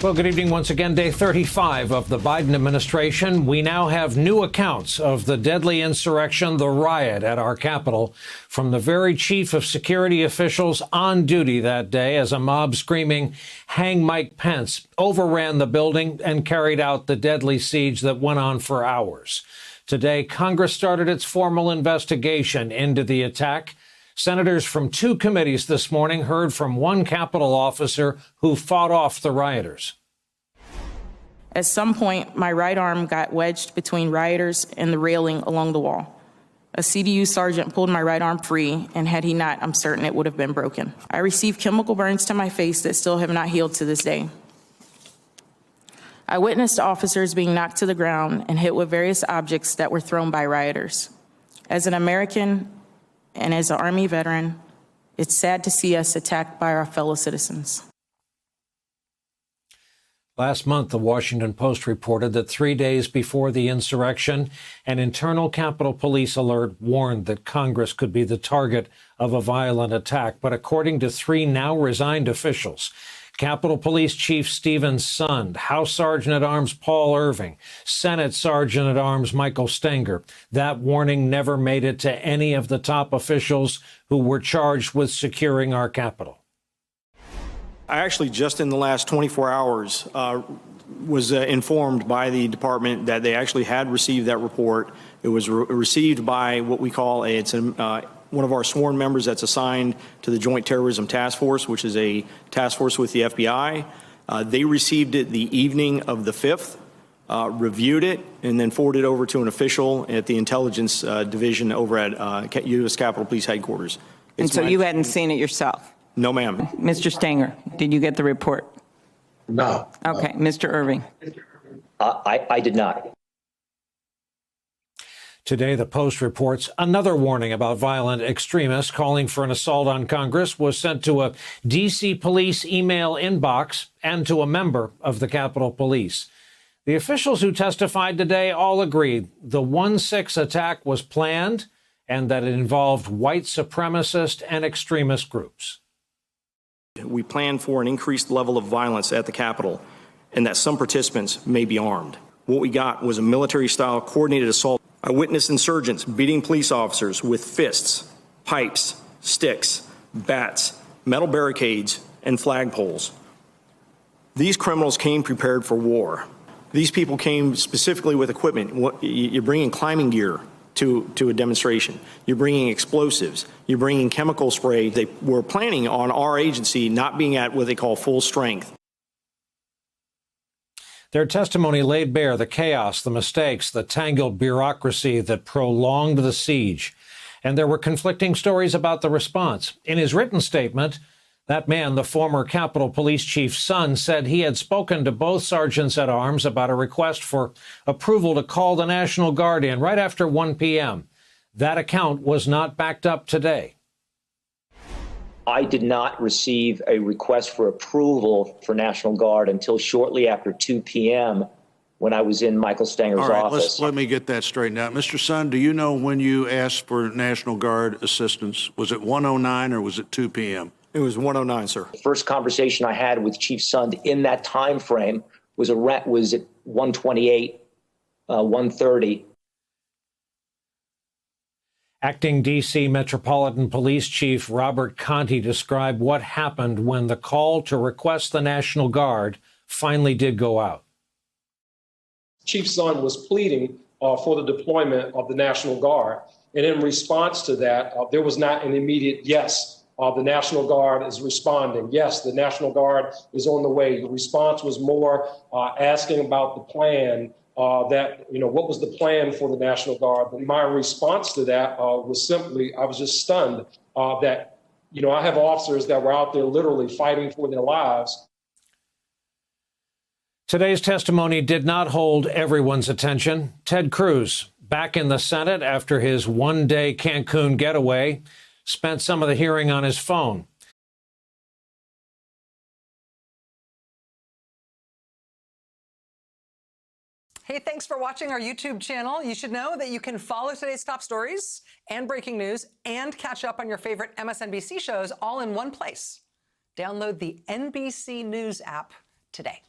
Well, good evening once again. Day 35 of the Biden administration. We now have new accounts of the deadly insurrection, the riot at our Capitol, from the very chief of security officials on duty that day as a mob screaming, "Hang Mike Pence," overran the building and carried out the deadly siege that went on for hours. Today, Congress started its formal investigation into the attack. Senators from two committees this morning heard from one Capitol officer who fought off the rioters. At some point, my right arm got wedged between rioters and the railing along the wall. A CDU sergeant pulled my right arm free, and had he not, I'm certain it would have been broken. I received chemical burns to my face that still have not healed to this day. I witnessed officers being knocked to the ground and hit with various objects that were thrown by rioters. As an American, and as an Army veteran, it's sad to see us attacked by our fellow citizens. Last month, the Washington Post reported that 3 days before the insurrection, an internal Capitol Police alert warned that Congress could be the target of a violent attack. But according to three now resigned officials, Capitol Police Chief Steven Sund, House Sergeant-at-Arms Paul Irving, Senate Sergeant-at-Arms Michael Stenger, that warning never made it to any of the top officials who were charged with securing our Capitol. I actually, just in the last 24 hours, was informed by the department that they actually had received that report. It was received by what we call one of our sworn members that's assigned to the Joint Terrorism Task Force, which is a task force with the FBI. They received it the evening of the 5th, reviewed it, and then forwarded it over to an official at the intelligence division over at U.S. Capitol Police Headquarters. And so you hadn't seen it yourself? No, ma'am. Mr. Stenger, did you get the report? No. Okay. Mr. Irving? I did not. Today, the Post reports another warning about violent extremists calling for an assault on Congress was sent to a D.C. police email inbox and to a member of the Capitol Police. The officials who testified today all agreed the 1-6 attack was planned and that it involved white supremacist and extremist groups. We plan for an increased level of violence at the Capitol and that some participants may be armed. What we got was a military-style coordinated assault. I witnessed insurgents beating police officers with fists, pipes, sticks, bats, metal barricades, and flagpoles. These criminals came prepared for war. These people came specifically with equipment. You're bringing climbing gear to a demonstration. You're bringing explosives. You're bringing chemical spray. They were planning on our agency not being at what they call full strength. Their testimony laid bare the chaos, the mistakes, the tangled bureaucracy that prolonged the siege. And there were conflicting stories about the response. In his written statement, that man, the former Capitol Police Chief Sund, said he had spoken to both sergeants-at-arms about a request for approval to call the National Guard in right after 1 p.m. That account was not backed up today. I did not receive a request for approval for National Guard until shortly after 2 p.m. when I was in Michael Stenger's office. Let me get that straightened out. Mr. Sund, do you know when you asked for National Guard assistance? Was it 1:09 or was it 2 p.m.? It was 1:09, sir. The first conversation I had with Chief Sund in that time frame was at 1:28, 1:30. Acting D.C. Metropolitan Police Chief Robert Conti described what happened when the call to request the National Guard finally did go out. Chief Sund was pleading for the deployment of the National Guard. And in response to that, there was not an immediate yes. The National Guard is responding. Yes, the National Guard is on the way. The response was more asking about the plan, what was the plan for the National Guard? And my response to that was simply, I was just stunned that, I have officers that were out there literally fighting for their lives. Today's testimony did not hold everyone's attention. Ted Cruz, back in the Senate after his one-day Cancun getaway, spent some of the hearing on his phone. Hey, thanks for watching our YouTube channel. You should know that you can follow today's top stories and breaking news and catch up on your favorite MSNBC shows all in one place. Download the NBC News app today.